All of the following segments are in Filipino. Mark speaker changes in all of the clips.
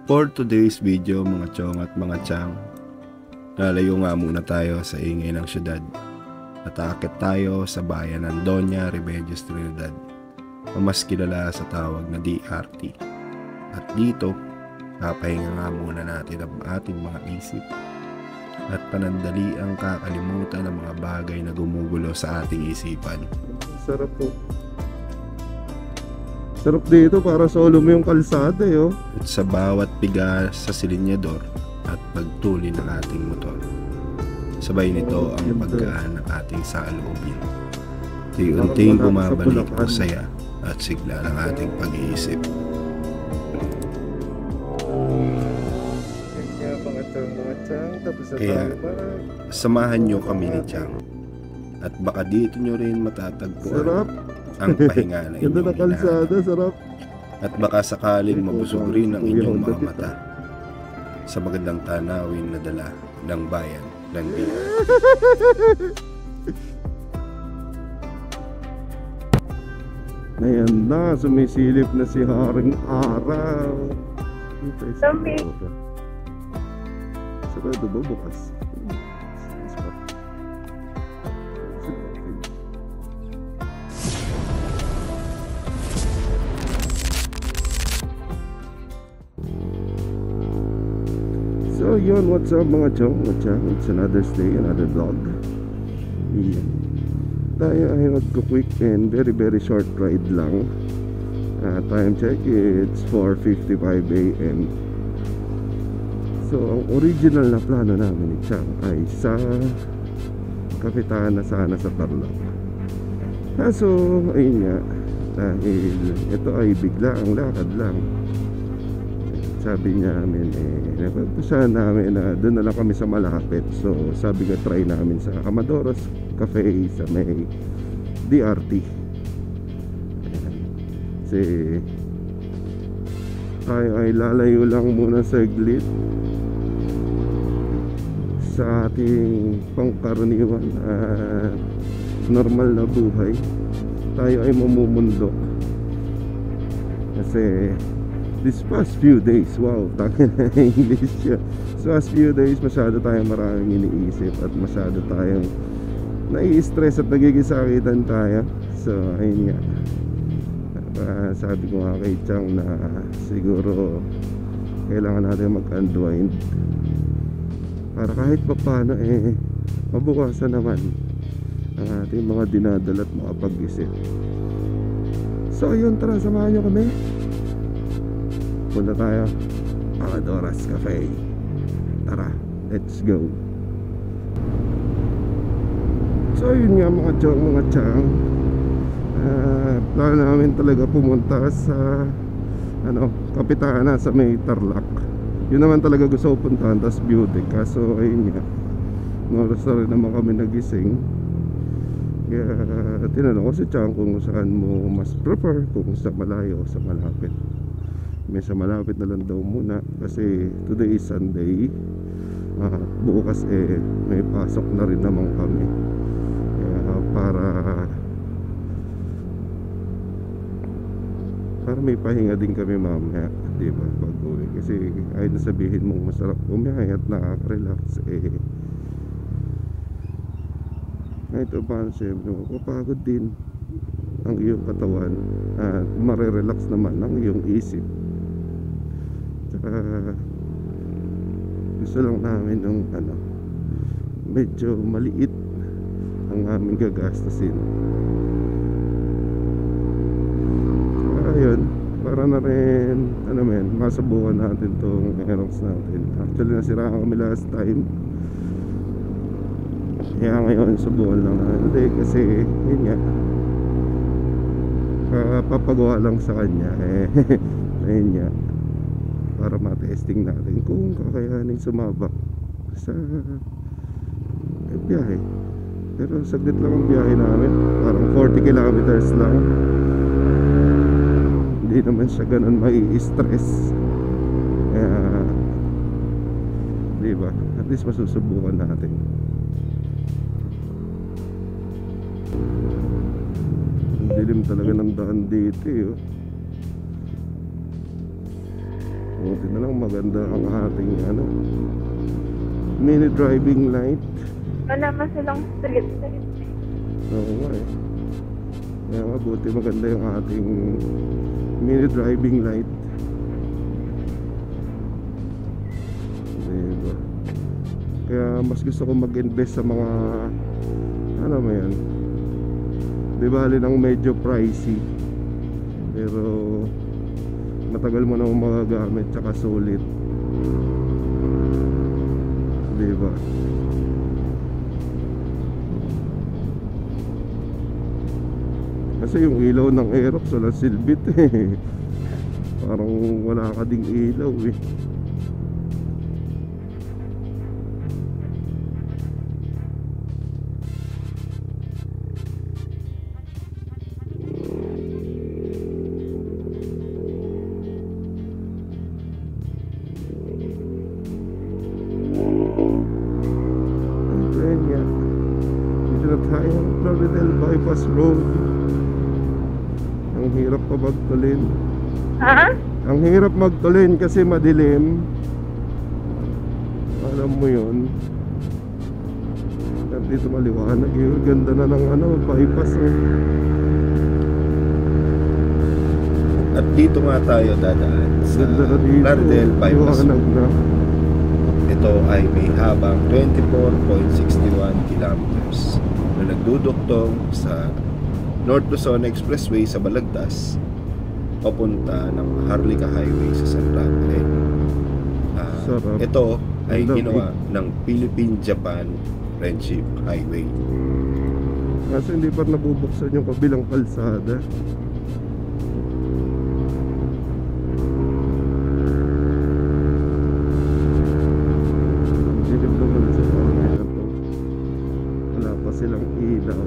Speaker 1: For today's video mga chong at mga chang, lalayo nga muna tayo sa ingay ng syudad at aakit tayo sa bayan ng Doña Remedios Trinidad na mas kilala sa tawag na DRT. At dito, papahinga nga muna natin ang ating mga isip at panandali ang kakalimutan ng mga bagay na gumugulo sa ating isipan.
Speaker 2: Sarap po. Sarap dito, para solo mo yung kalsada oh.
Speaker 1: At sa bawat piga sa silinyador at pagtuli ng ating motor, sabay nito ang paggaan ng ating saloobin. Unti-unting bumabalik ang saya at sigla ng ating pag-iisip. Kaya samahan nyo kami ni Chang at baka dito nyo rin matatagpuan
Speaker 2: Sarap.
Speaker 1: ang pahinga na
Speaker 2: Ganda na
Speaker 1: inyong
Speaker 2: kalsada,
Speaker 1: hinahanap.
Speaker 2: sarap.
Speaker 1: At baka sakaling mabusog rin ang inyong mga mata sa magandang tanawin na dala ng bayan ng Bicol.
Speaker 2: Ayan na, sumisilip na si Haring Araw.
Speaker 3: Lambi.
Speaker 2: Sarado ba bukas? So yun, what's up mga chong? It's another day, another vlog. Yeah. Tayo ay magko-quick and very short ride lang. Time check, it's 4:55 AM. So ang original na plano namin ni Chang ay sa Kapitana sana sa Tarlac. Kaso ayun nga, dahil ito ay biglaang lakad lang, sabi niya namin napagpusahan namin na doon na lang kami sa malapit. So sabi ko try namin sa Amadoros Cafe sa may DRT. Ayan. Kasi tayo ay lalayo lang muna saglit sa ating pangkaraniwan at normal na buhay. Tayo ay mamumundo kasi this past few days, wow, takin na English siya. This past few days, masyado tayong maraming iniisip at masyado tayong nai-stress at nagigisakitan tayo. So, ayun nga. Sabi ko nga kay Chang na siguro kailangan natin mag-unwind para kahit pa paano mabukasan naman ang ating mga dinadala at makapag-isip. So, ayun, tara, samahan nyo kami. Punta tayo Amadoros Cafe. Tara, let's go. So yun nga mga chong, mga chang, plano namin talaga pumunta sa Kapitana sa may Tarlac. Yun naman talaga gusto ko puntahan, tas beauty. Kaso ayun nga, oras na rin naman kami nagising. Kaya tinanong ko si Chang kung saan mo mas prefer, kung sa malayo o sa malapit. May sa malapit na lang daw muna kasi today is Sunday. Bukas may pasok na rin naman kami. Kaya para may pahinga din kami mamaya, di ba, pag uwi. Kasi kahit na sabihin mong masarap umihay at nakaka-relax, kahit paano siyempre mapapagod din ang iyong katawan at marirelax naman ang iyong isip. Gusto lang namin ng medyo maliit ang aming gagastusin. Ayun, para na rin masubukan natin tong Aerox natin. Actually nasiraan kami last time, kaya ngayon subukan lang natin kasi yun nga, papagawa lang sa kanya ayun nga, para matesting natin kung kakayanin sumabak sa biyahe. Pero saglit lang ang biyahe namin, parang 40 kilometers lang. Hindi naman siya ganun mai-stress. Kaya diba, at least masusubukan natin. Ang dilim talaga ng daan dito Buti na lang maganda ang ating ano, mini driving light.
Speaker 3: Wala man silang street.
Speaker 2: Oo nga eh. Kaya nga buti maganda yung ating mini driving light. Diba? Kaya mas gusto ko mag-invest sa mga ano mo yan, di bali ng medyo pricey pero matagal mo naman magagamit tsaka sulit, di ba? Kasi yung ilaw ng Aerox walang silbit eh. Parang wala ka ding ilaw eh. Floridel Bypass Road. Ang hirap pa magtulin.
Speaker 3: Ha?
Speaker 2: Ang hirap magtulin kasi madilim. Alam mo yun. At dito maliwanag yun. Ganda na ng ano, bypass eh.
Speaker 1: At dito nga tayo dadaan sa
Speaker 2: Ganda na dito.
Speaker 1: Floridel Bypass.
Speaker 2: Liwanag na.
Speaker 1: Ito ay may habang 24.61 kilometers na nagduduktong sa North Luzon Expressway sa Balagtas papunta ng Harlika Highway sa San Rafael.
Speaker 2: Sarap.
Speaker 1: Ito ay
Speaker 2: Lamig.
Speaker 1: ginawa ng Philippine-Japan Friendship Highway.
Speaker 2: Kasi hindi pa nabubuksan yung kabilang kalsada. Dilim naman sa area na to. Wala pa silang ilaw.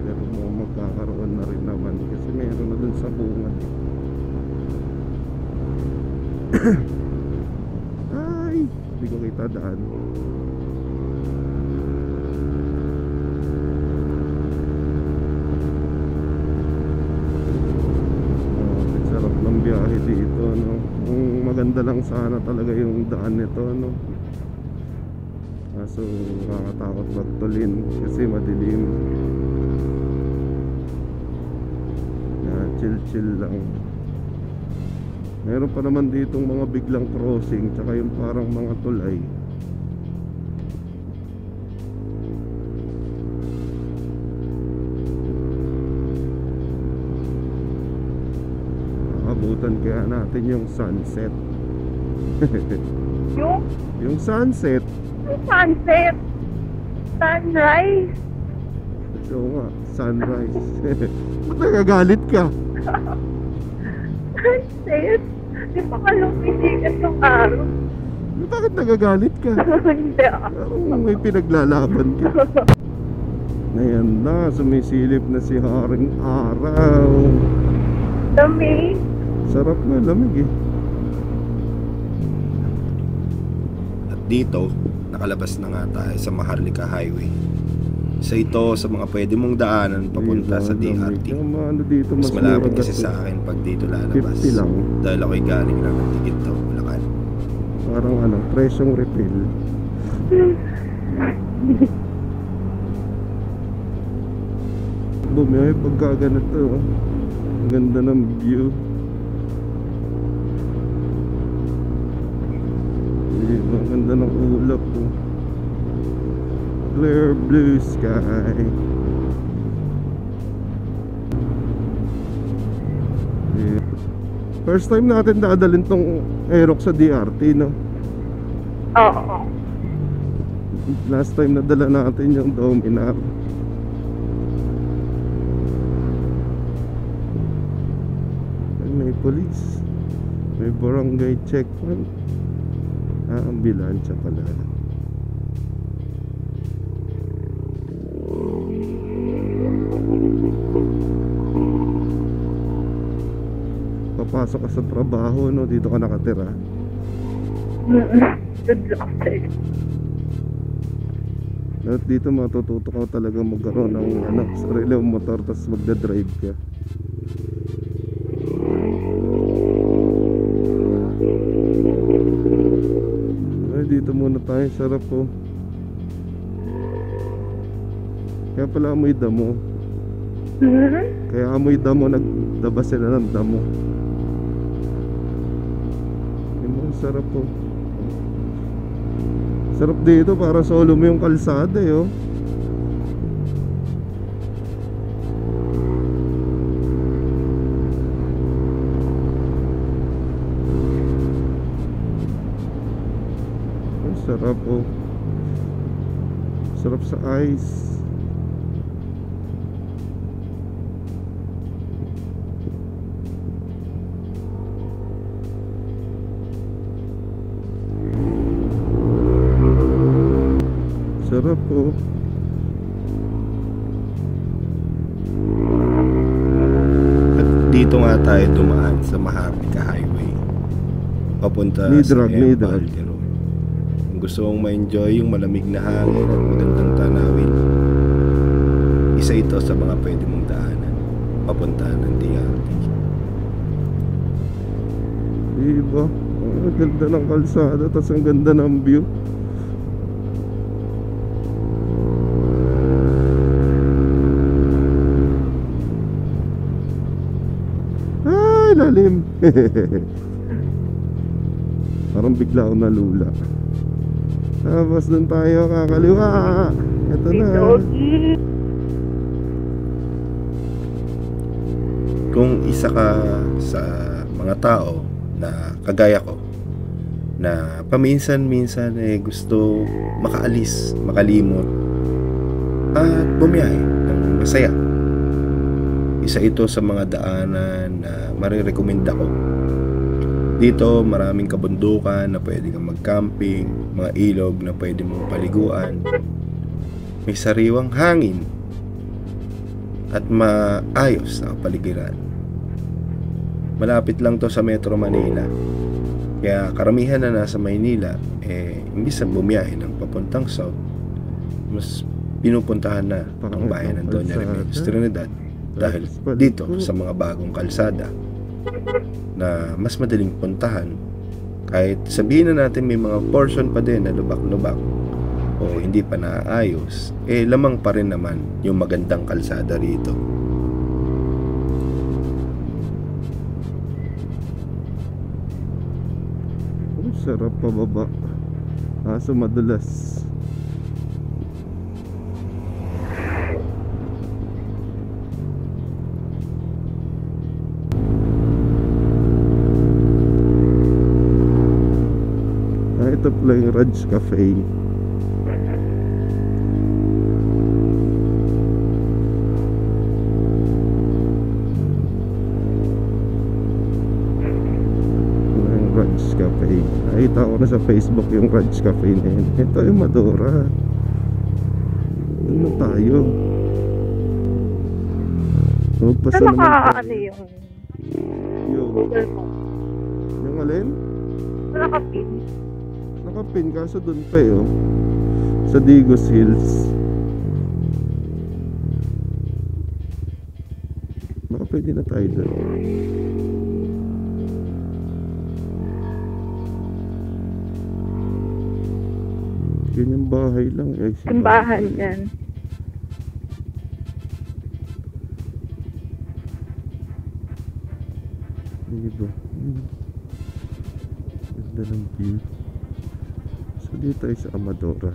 Speaker 2: Pero magkakaroon na rin naman kasi meron na dun sa bungad. Ay, hindi ko kita daan. Sarap ng biyahe dito, no? Kung maganda lang sana talaga yung daan nito, no? Kaso nakakatakot magtulin kasi madilim. Chill lang. Meron pa naman ditong mga biglang crossing tsaka yung parang mga tulay. Abutan kaya natin yung sunset. Yung sunset.
Speaker 3: Sunset. Sunrise.
Speaker 2: So nga, sunrise. Ba't nagagalit ka?
Speaker 3: Sunset. Di pa ka lumisikat ng araw.
Speaker 2: Bakit nagagalit ka?
Speaker 3: Hindi ah.
Speaker 2: Parang may pinaglalaban ka. Ayan na, sumisilip na si Haring Araw.
Speaker 3: Dami.
Speaker 2: Sarap na, lamig eh.
Speaker 1: At dito, nakalabas na nga tayo sa Maharlika Highway. Isa ito sa mga pwede mong daanan papunta sa DRT.
Speaker 2: Yung mga ano dito,
Speaker 1: Mas malapit
Speaker 2: mura
Speaker 1: kasi sa akin pag dito lalabas.
Speaker 2: 50 lang.
Speaker 1: Dahil ako'y galing lang ng tikit to, Bulacan.
Speaker 2: Parang ano, presyong refill. Bumiyahe pagka ganito, oh. Ang ganda ng view. Ang ganda ng ulap, oh. Clear blue sky. Yeah. First time natin dadalhin tong Aerox sa DRT, no?
Speaker 3: Oo.
Speaker 2: Last time nadala natin yung Dominar. May police, may barangay checkpoint. Ambulansya pala. Papasok ka sa trabaho, no? Dito ka nakatira.
Speaker 3: Good luck sa'yo.
Speaker 2: At dito matututo ka talaga magkaroon ng ano, sarili mong motor tapos magdadrive ka. tayo, sarap po. Kaya pala amoy damo. Kaya amoy damo, nagdaba sila ng damo. Yung sarap po. Sarap dito, para solo mo yung kalsada eh, oh. Ang sarap po. Sarap sa ice. Sarap po.
Speaker 1: At dito nga tayo dumaan sa Maharlika Highway papunta sa
Speaker 2: May drag.
Speaker 1: Baldero. Kung gusto mong ma-enjoy yung malamig na hangin at magandang tanawin, isa ito sa mga pwede mong daanan papunta ng DRT.
Speaker 2: Diba? Ang ganda ng kalsada, tas ang ganda ng view. Ay, lalim. Parang bigla ako nalula. Tapos dun tayo kakaliwa. Ito na.
Speaker 3: Doggy.
Speaker 1: Kung isa ka sa mga tao na kagaya ko na paminsan-minsan gusto makaalis, makalimot at bumiyahe ng masaya, isa ito sa mga daanan na marirekomenda ko. Dito maraming kabundukan na pwede kang mag-camping, mga ilog na pwede mong paliguan, may sariwang hangin at maayos na kapaligiran. Malapit lang to sa Metro Manila, kaya karamihan na nasa Maynila imbis na bumiyahe ng papuntang south, mas pinupuntahan na ang bayan ng Doña Remedios Trinidad dahil dito sa mga bagong kalsada na mas madaling puntahan. Kahit sabihin na natin may mga portion pa din na lubak-lubak o hindi pa naayos, lamang pa rin naman yung magandang kalsada rito.
Speaker 2: Sarap pababa. Kaso madulas. Ito pala yung Raj Cafe. Raj Cafe. Nakita ko na sa Facebook yung Raj Cafe na yun. Ito yung Madora. Ano tayo? Magpasa
Speaker 3: Ano
Speaker 2: naman tayo.
Speaker 3: ano yung
Speaker 2: Yung,
Speaker 3: Google mo?
Speaker 2: yung alin?
Speaker 3: Nakapin.
Speaker 2: Nakapin kaso dun pa yun. Sa Digos Hills. Baka pwede na tayo dun. Ganyang bahay lang eh.
Speaker 3: Simbahan yan.
Speaker 2: Diba? Ganda ng view. So dito tayo sa Amadora.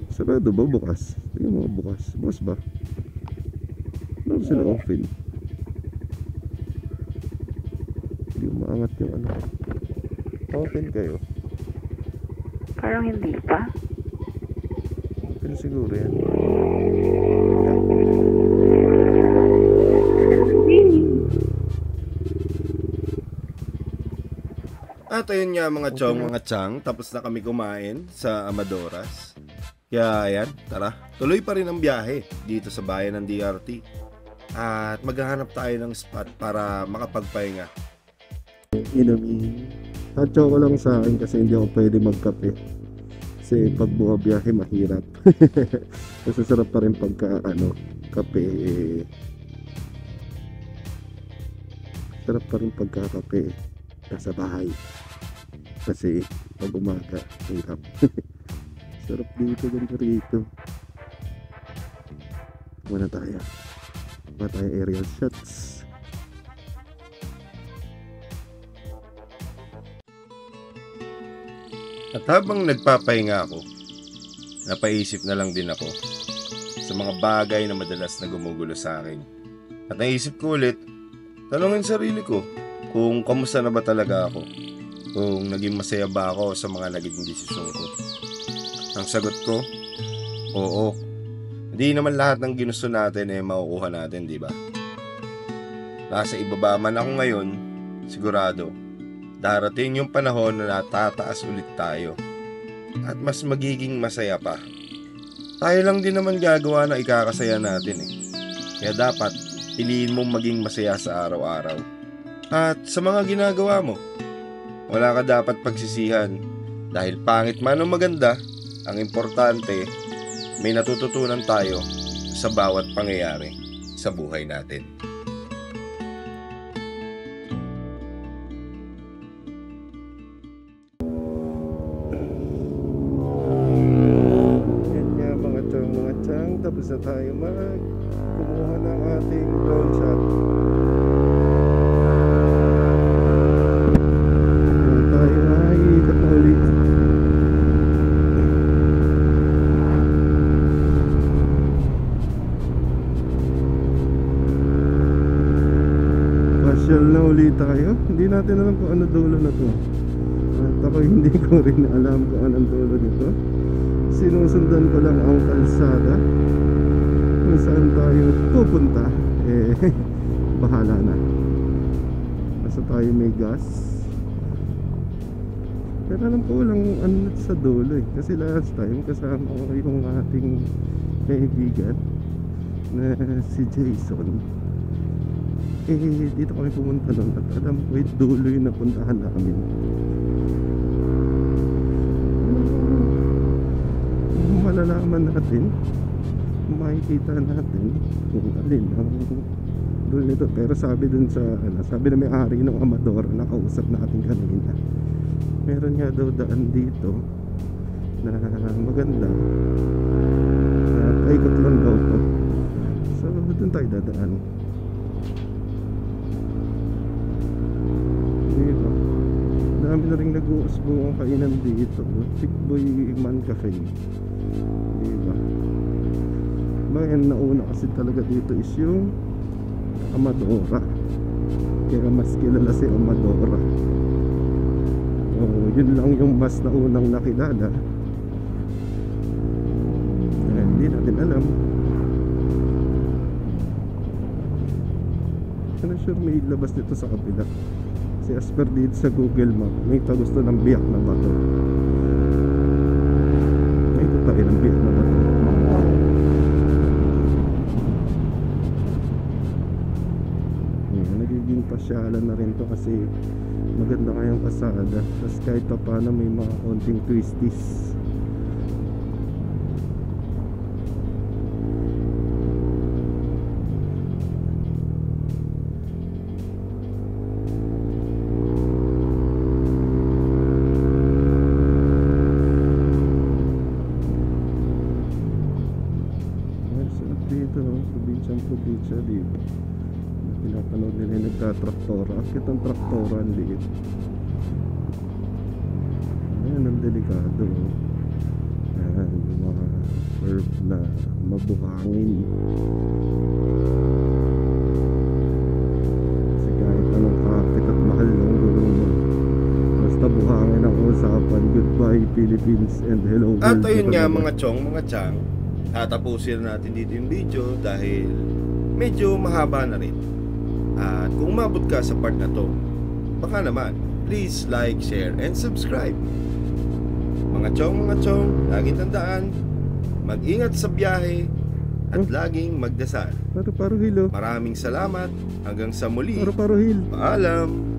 Speaker 2: Sarado ba bukas? Tingnan mo bukas. Bukas ba? Ano sila open? Hindi umaangat yung ano. Open kayo.
Speaker 3: Parang hindi pa.
Speaker 2: Open siguro yan.
Speaker 1: At ayun nga mga chong, mga chang, tapos na kami kumain sa Amadoras. Kaya ayan, tara, tuloy pa rin ang biyahe dito sa bayan ng DRT. At maghahanap tayo ng spot para makapagpahinga.
Speaker 2: Inumin. Tatso ko lang sa akin kasi hindi ako pwede magkape. Kasi pag bumabiyahe mahirap. Kasi sarap pa rin pagka kape. Sarap pa rin pagka kape nasa bahay. Kasi pag umaga. Hirap. Sarap dito, ganda rito. Muna tayo. Muna tayo aerial shots.
Speaker 1: At habang nagpapahinga ako, napaisip na lang din ako sa mga bagay na madalas na gumugulo sa akin. At naisip ko ulit, tanungin sarili ko kung kamusta na ba talaga ako, kung naging masaya ba ako sa mga naging desisyon ko. Ang sagot ko, oo. Hindi naman lahat ng ginusto natin makukuha natin, di ba? Nasa ibaba man ako ngayon, sigurado, darating yung panahon na natataas ulit tayo at mas magiging masaya pa. Tayo lang din naman gagawa na ikakasaya natin Kaya dapat piliin mong maging masaya sa araw-araw. At sa mga ginagawa mo, wala ka dapat pagsisihan dahil pangit man o maganda, ang importante may natututunan tayo sa bawat pangyayari sa buhay natin.
Speaker 2: Tapos na tayo kumuha ng ating drone shot. Tayo ay ikot na ulit. Pasyal na ulit tayo. Hindi natin alam kung ano dulo na to. At ako hindi ko rin alam kung anong dulo nito. Sinusundan ko lang ang kalsada kung saan tayo pupunta, bahala na. Basta tayo may gas. Pero alam ko walang ano sa dulo kasi last time kasama ko yung ating kaibigan na si Jason. Dito kami pumunta nun at alam ko yung dulo yung napuntahan namin. Malalaman natin, makikita natin kung alin ang dulo nito. Pero sabi dun sa sabi na may-ari ng Amador na kausap natin kanina, meron nga daw daan dito na maganda at paikot lang daw to. So dun tayo dadaan. Diba? Dami na rin nag-uusbong ang kainan dito. Chickboy Man Cafe. Diba? Ang nauna kasi talaga dito is yung Amadora. Kaya mas kilala si Amadora. Yun lang yung mas naunang nakilala. Hindi natin alam. Ano sure may labas dito sa kabila. Kasi as per dito sa Google Map, may gusto ng biyak na bato. May tayo ng biyak na bato. Nagiging pasyalan na rin to kasi maganda kayang kasada. Tapos kahit pa paano may mga konting twisties. Probinsya dito pinapanood nila yung nagtatraktora. Akit ang traktora ang liit. Ayan ang delikado. Ayan yung mga curve na mabuhangin. Kasi kahit anong kapit at mahal ng gulong mo, basta buhangin ang usapan. Goodbye Philippines and hello world.
Speaker 1: At ayun nga mga chong, mga chang, tatapusin natin dito yung video dahil medyo mahaba na rin. At kung umabot ka sa part na to, baka naman, please like, share, and subscribe. Mga chong, laging tandaan, mag-ingat sa biyahe at laging magdasal.
Speaker 2: Paru-hilo.
Speaker 1: Maraming salamat. Hanggang sa muli.
Speaker 2: Paru-hil.
Speaker 1: Paalam.